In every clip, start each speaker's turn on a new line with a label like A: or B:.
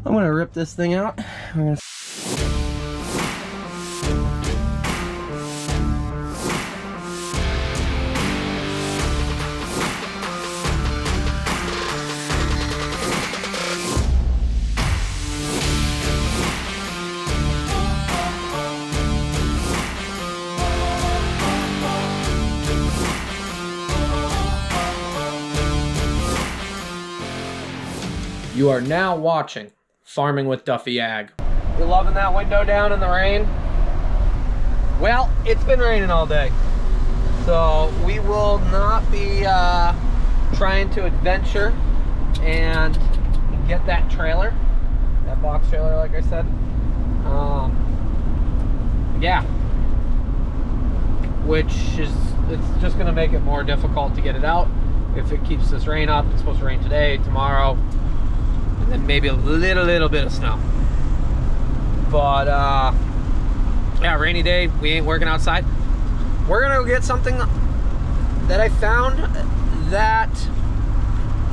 A: I'm gonna rip this thing out.
B: You are now watching Farming with Duffy Ag.
A: You loving that window down in the rain? Well, it's been raining all day. So we will not be trying to adventure and get that trailer, that box trailer like I said. Yeah. Which is, it's just gonna make it more difficult to get it out. If it keeps this rain up, it's supposed to rain today, tomorrow, and then maybe a little bit of snow. But yeah, rainy day, we ain't working outside. We're gonna go get something that I found that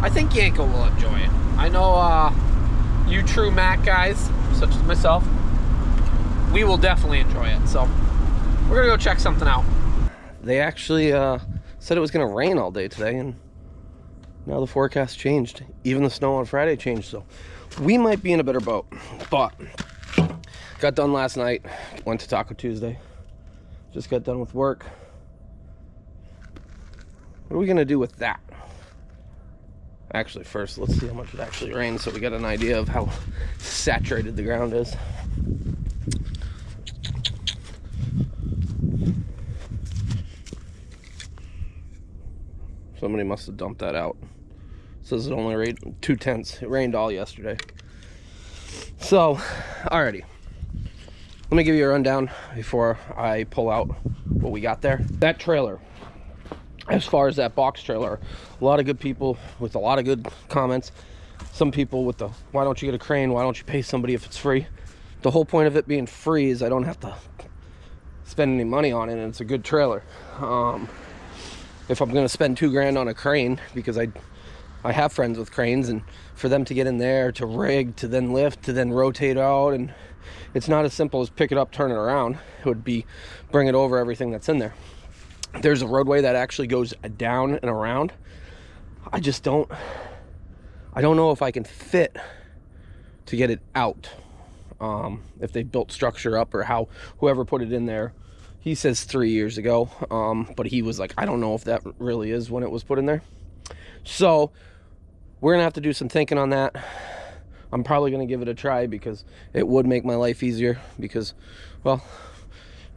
A: I think Yanko will enjoy it. I know you true Mac guys, such as myself, we will definitely enjoy it. So we're gonna go check something out. They actually said it was gonna rain all day today, and now the forecast changed. Even the snow on Friday changed, so we might be in a better boat. But got done last night, went to Taco Tuesday, just got done with work. What are we gonna do with that? Actually, first, let's see how much it actually rained so we get an idea of how saturated the ground is. Somebody must have dumped that out. It says it only rained 2/10. It rained all yesterday. So, alrighty. Let me give you a rundown before I pull out what we got there. That trailer, as far as that box trailer, a lot of good people with a lot of good comments. Some people with the, why don't you get a crane? Why don't you pay somebody if it's free? The whole point of it being free is I don't have to spend any money on it, and it's a good trailer. If I'm gonna spend $2 on a crane, because I have friends with cranes, and for them to get in there, to rig, to then lift, to then rotate out, and it's not as simple as pick it up, turn it around. It would be bring it over everything that's in there. There's a roadway that actually goes down and around. I don't know if I can fit to get it out. If they built structure up, or how whoever put it in there. He says 3 years ago, but he was like, I don't know if that really is when it was put in there. So we're gonna have to do some thinking on that. I'm probably gonna give it a try because it would make my life easier, because, well,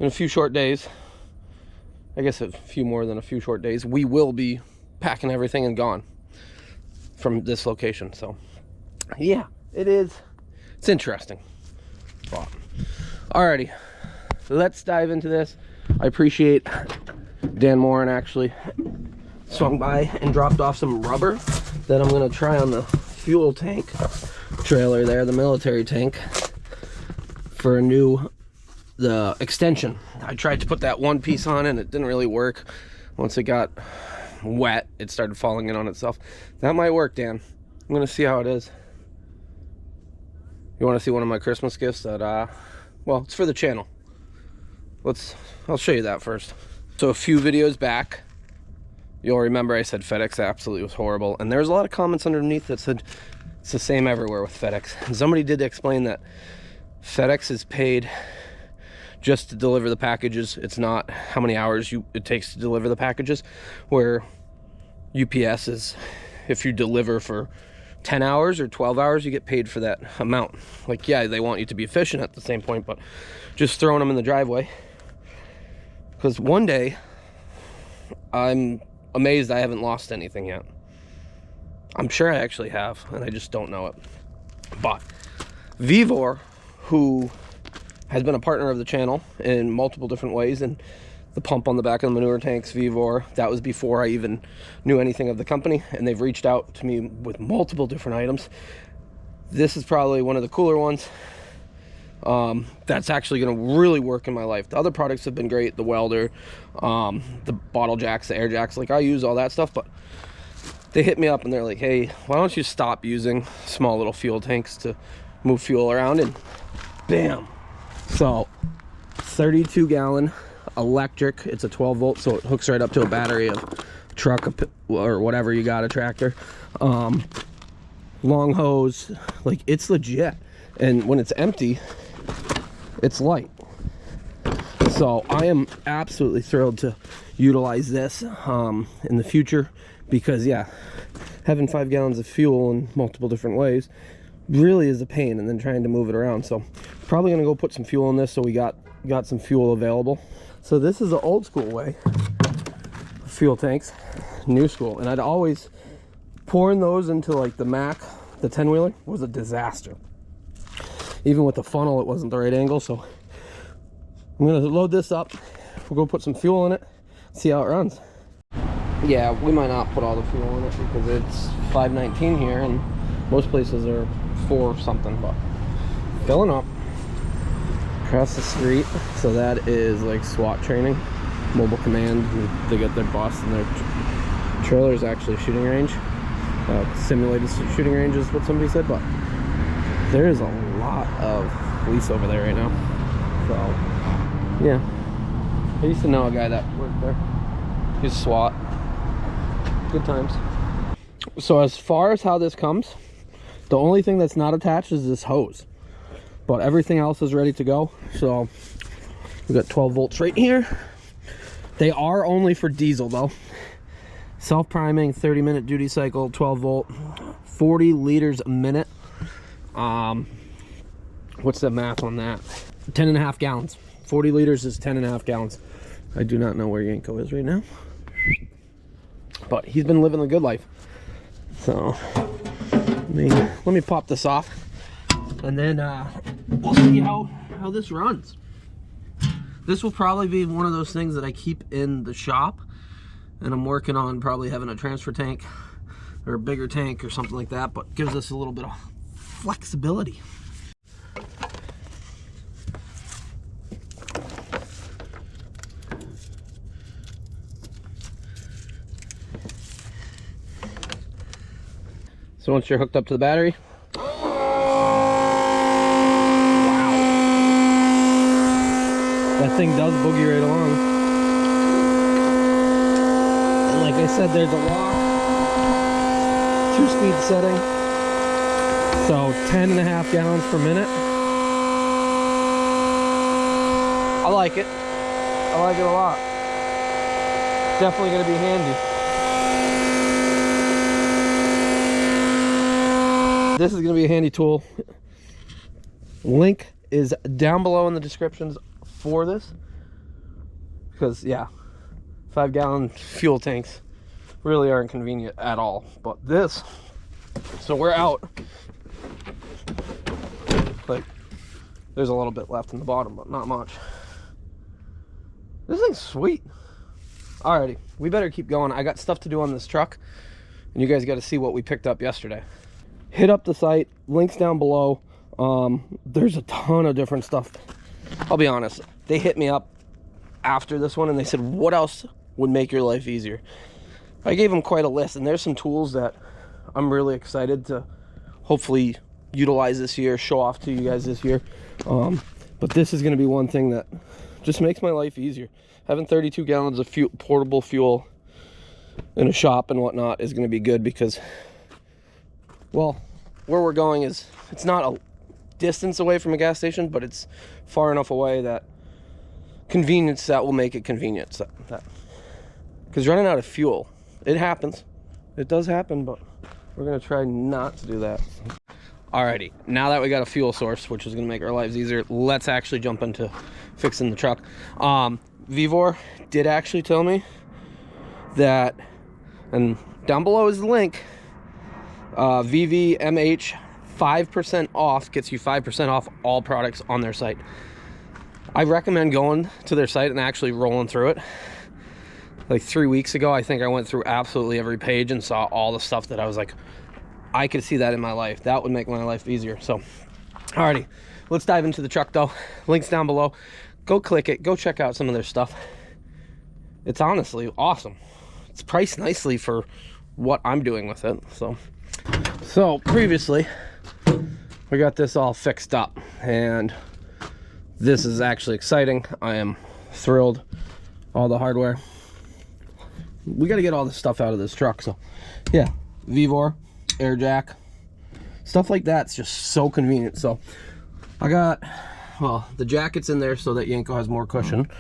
A: in a few short days, I guess a few more than a few short days, we will be packing everything and gone from this location. So yeah, it's interesting. But, alrighty, let's dive into this. I appreciate Dan Morin actually swung by and dropped off some rubber that I'm gonna try on the fuel tank trailer there, the military tank, for the extension. I tried to put that one piece on and it didn't really work. Once it got wet, it started falling in on itself. That might work, Dan. I'm gonna see how it is. You want to see one of my Christmas gifts that well, it's for the channel. I'll show you that first. So a few videos back, you'll remember I said FedEx absolutely was horrible, and there's a lot of comments underneath that said it's the same everywhere with FedEx. And somebody did explain that FedEx is paid just to deliver the packages. It's not how many hours it takes to deliver the packages, where UPS is, if you deliver for 10 hours or 12 hours, you get paid for that amount. Like, yeah, they want you to be efficient at the same point, but just throwing them in the driveway. Because one day, I'm amazed I haven't lost anything yet. I'm sure I actually have, and I just don't know it. But Vivor, who has been a partner of the channel in multiple different ways, and the pump on the back of the manure tanks, Vivor, that was before I even knew anything of the company, and they've reached out to me with multiple different items. This is probably one of the cooler ones. That's actually going to really work in my life. The other products have been great, the welder, the bottle jacks, the air jacks, like I use all that stuff, but they hit me up and they're like, hey, why don't you stop using small little fuel tanks to move fuel around, and bam. So 32 gallon electric. It's a 12 volt, so it hooks right up to a battery of truck or whatever you got, a tractor. Long hose, like, it's legit. And when it's empty, it's light. So I am absolutely thrilled to utilize this in the future, because yeah, having 5 gallons of fuel in multiple different ways really is a pain, and then trying to move it around. So probably gonna go put some fuel in this, so we got some fuel available. So this is the old school way, fuel tanks, new school. And I'd always pouring those into like the Mac, the 10-wheeler, was a disaster. Even with the funnel, it wasn't the right angle. So I'm gonna load this up, we'll go put some fuel in it, see how it runs. Yeah, we might not put all the fuel in it because it's 519 here, and most places are 4 something, but filling up. Across the street, so that is like SWAT training, mobile command, and they get their bus, and their trailer is actually a shooting range. Simulated shooting range is what somebody said, but there is a lot of police over there right now. So yeah, I used to know a guy that worked there. He's SWAT. Good times. So as far as how this comes, the only thing that's not attached is this hose, but everything else is ready to go. So we got 12 volts right here. They are only for diesel though. Self-priming, 30-minute duty cycle, 12 volt, 40 liters a minute. What's the math on that? 10.5 gallons. 40 liters is 10.5 gallons. I do not know where Yanko is right now, but he's been living the good life. So let me pop this off, and then we'll see how this runs. This will probably be one of those things that I keep in the shop, and I'm working on probably having a transfer tank or a bigger tank or something like that, but gives us a little bit of flexibility. So once you're hooked up to the battery, wow, that thing does boogie right along. And like I said, there's a lock, 2-speed setting, so 10.5 gallons per minute. I like it. I like it a lot. Definitely going to be handy. This is going to be a handy tool. Link is down below in the descriptions for this, because yeah, 5-gallon fuel tanks really aren't convenient at all. But this, so we're out, like, there's a little bit left in the bottom, but not much. This thing's sweet. Alrighty, we better keep going. I got stuff to do on this truck, and you guys got to see what we picked up yesterday. Hit up the site, links down below. There's a ton of different stuff. I'll be honest, they hit me up after this one and they said, what else would make your life easier? I gave them quite a list, and there's some tools that I'm really excited to hopefully utilize this year, show off to you guys this year. But this is going to be one thing that just makes my life easier. Having 32 gallons of portable fuel in a shop and whatnot is going to be good, because, well, where we're going is, it's not a distance away from a gas station, but it's far enough away that convenience, that will make it convenient. So because running out of fuel, it happens. It does happen, but we're going to try not to do that. Alrighty, now that we got a fuel source, which is going to make our lives easier, let's actually jump into fixing the truck. Vivor did actually tell me that, and down below is the link, VVMH 5% off gets you 5% off all products on their site. I recommend going to their site and actually rolling through it. Like 3 weeks ago, I think I went through absolutely every page and saw all the stuff that I was like, I could see that in my life. That would make my life easier. So, alrighty, let's dive into the truck though. Links down below. Go click it. Go check out some of their stuff. It's honestly awesome. It's priced nicely for what I'm doing with it. So previously, we got this all fixed up, and this is actually exciting. I am thrilled. All the hardware. We got to get all this stuff out of this truck. So yeah, Vevor, air jack, stuff like that's just so convenient. So I got, well, the jacket's in there so that Yanko has more cushion.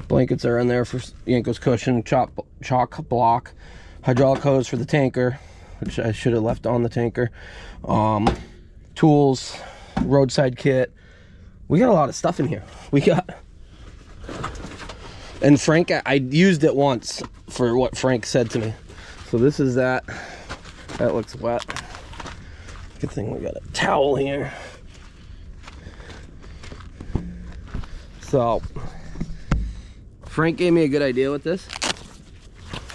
A: Blankets are in there for Yanko's cushion. Chalk block, hydraulic hose for the tanker, which I should have left on the tanker. Tools, roadside kit. We got a lot of stuff in here. We got, and Frank, I used it once for what Frank said to me. So this is that. That looks wet. Good thing we got a towel here. So Frank gave me a good idea with this.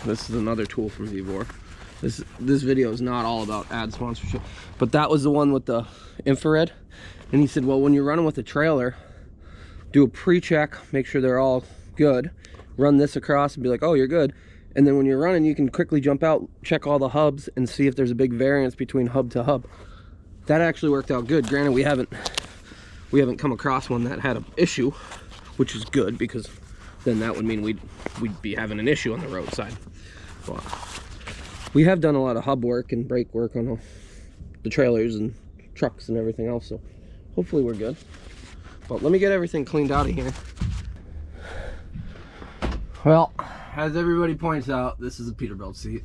A: This is another tool from Vevor. This video is not all about ad sponsorship, but that was the one with the infrared. And he said, well, when you're running with a trailer, do a pre-check, make sure they're all good, run this across and be like, oh, you're good. And then when you're running, you can quickly jump out, check all the hubs, and see if there's a big variance between hub to hub. That actually worked out good. Granted, we haven't come across one that had an issue, which is good, because then that would mean we'd be having an issue on the roadside. But we have done a lot of hub work and brake work on the trailers and trucks and everything else, so hopefully we're good. But let me get everything cleaned out of here. Well, as everybody points out, this is a Peterbilt seat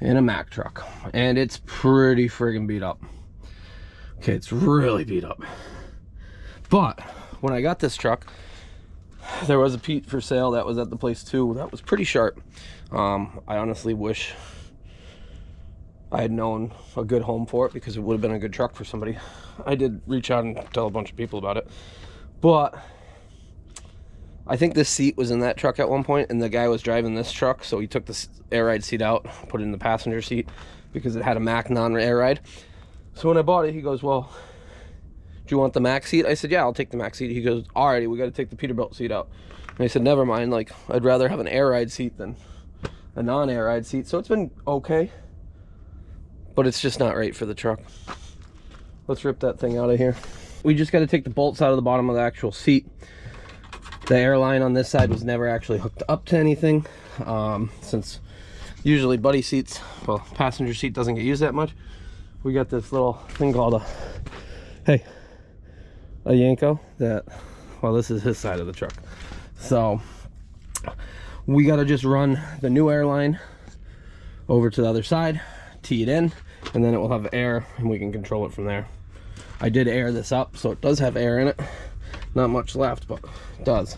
A: in a Mack truck, and it's pretty friggin' beat up. Okay, it's really beat up. But when I got this truck, there was a Pete for sale that was at the place too. That was pretty sharp. I honestly wish I had known a good home for it, because it would have been a good truck for somebody. I did reach out and tell a bunch of people about it, but I think this seat was in that truck at one point, and the guy was driving this truck, so he took the air ride seat out, put it in the passenger seat, because it had a Mack non-air ride. So when I bought it, he goes, well, do you want the Mack seat? I said, yeah, I'll take the Mack seat. He goes, alrighty, we got to take the Peterbilt seat out. And I said, never mind, like, I'd rather have an air ride seat than a non-air ride seat. So it's been okay, but it's just not right for the truck. Let's rip that thing out of here. We just got to take the bolts out of the bottom of the actual seat. The airline on this side was never actually hooked up to anything, since usually buddy seats, well, passenger seat doesn't get used that much. We got this little thing called a Yanko that, well, this is his side of the truck. So we got to just run the new airline over to the other side, tee it in, and then it will have air and we can control it from there. I did air this up, so it does have air in it. Not much left, but it does.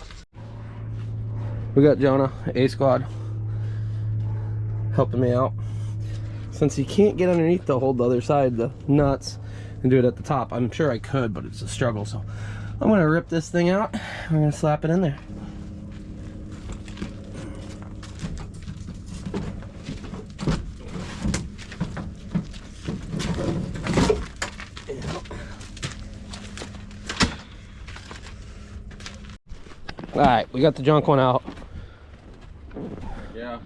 A: We got Jonah, A Squad, helping me out. Since he can't get underneath to hold the other side, the nuts, and do it at the top. I'm sure I could, but it's a struggle. So I'm gonna rip this thing out. I'm gonna slap it in there. All right, we got the junk one out.
C: Yeah.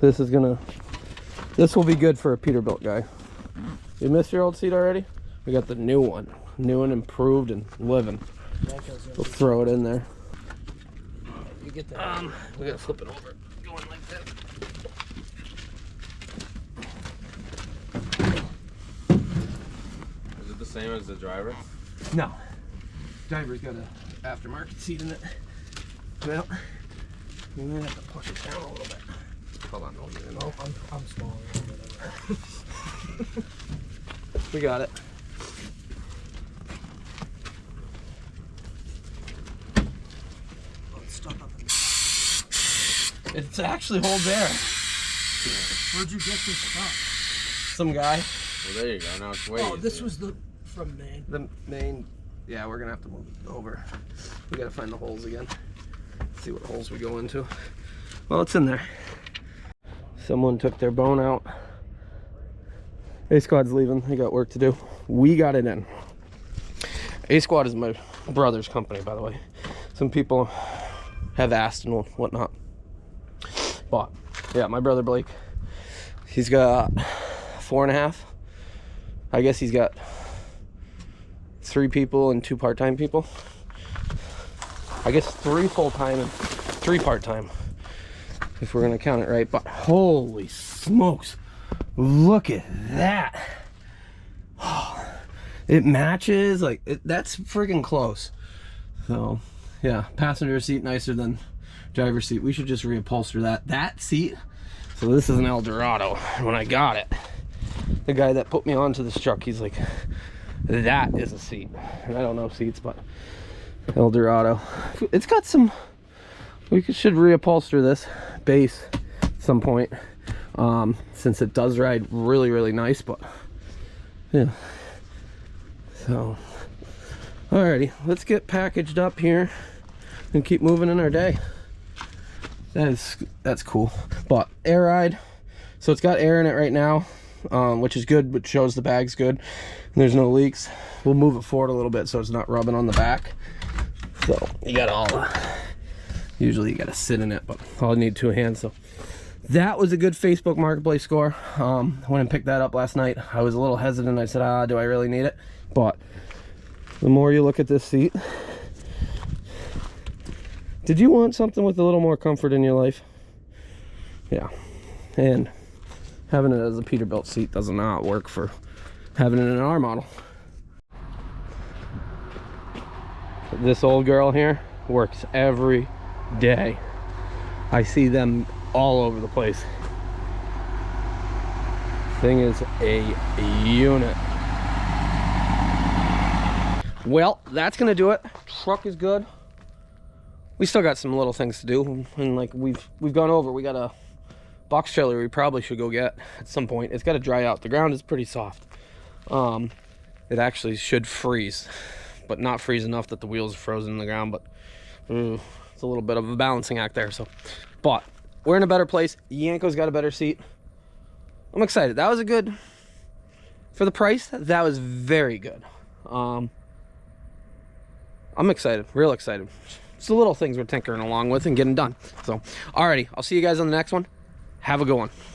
A: This will be good for a Peterbilt guy. You missed your old seat already? We got the new one improved and living. We'll throw it in there. You get that. We gotta flip it over, going like that.
C: Is it the same as the driver?
A: No. Driver's got an aftermarket seat in it. Well, we might have to push it down a little bit. Hold on, no,
B: I'm small.
A: we got it. It's stuck up in there. It actually holds air.
D: Where'd you get this from?
A: Some guy.
C: Well, there you go. Now it's way
D: Oh, this
C: easier.
D: was from Maine.
A: The main, yeah, we're gonna have to move it over. We gotta find the holes again. See what holes we go into. Well, it's in there. Someone took their bone out. A Squad's leaving. They got work to do. We got it in. A Squad is my brother's company, by the way. Some people have asked and whatnot. But yeah, my brother Blake, he's got 4.5. I guess he's got 3 people and 2 part-time people. I guess 3 full-time and 3 part-time, if we're gonna count it right. But holy smokes, look at that. It matches, like, that's freaking close. So yeah, passenger seat nicer than driver's seat. We should just reupholster that seat. So this is an Eldorado. When I got it, the guy that put me onto this truck, he's like, that is a seat. And I don't know seats, but Eldorado. It's got some, should reupholster this base at some point, since it does ride really, really nice. But yeah, so alrighty, let's get packaged up here and keep moving in our day. That's cool. But air ride, so it's got air in it right now, which is good, which shows the bag's good and there's no leaks. We'll move it forward a little bit so it's not rubbing on the back. So you got all, usually you gotta sit in it, but I'll need 2 hands. So that was a good Facebook Marketplace score. I went and picked that up last night. I was a little hesitant. I said, do I really need it? But the more you look at this seat, did you want something with a little more comfort in your life? Yeah. And having it as a Peterbilt seat does not work for having it in our model. This old girl here works every day. I see them all over the place. Thing is a unit. Well, that's gonna do it. Truck is good. We still got some little things to do, and like we've gone over. We got a box trailer we probably should go get at some point. It's got to dry out. The ground is pretty soft. It actually should freeze, but not freeze enough that the wheels are frozen in the ground. But it's a little bit of a balancing act there. So, but we're in a better place. Yanko's got a better seat. I'm excited. That was a good, for the price, that was very good. I'm excited, real excited. It's the little things we're tinkering along with and getting done. So, alrighty, I'll see you guys on the next one. Have a good one.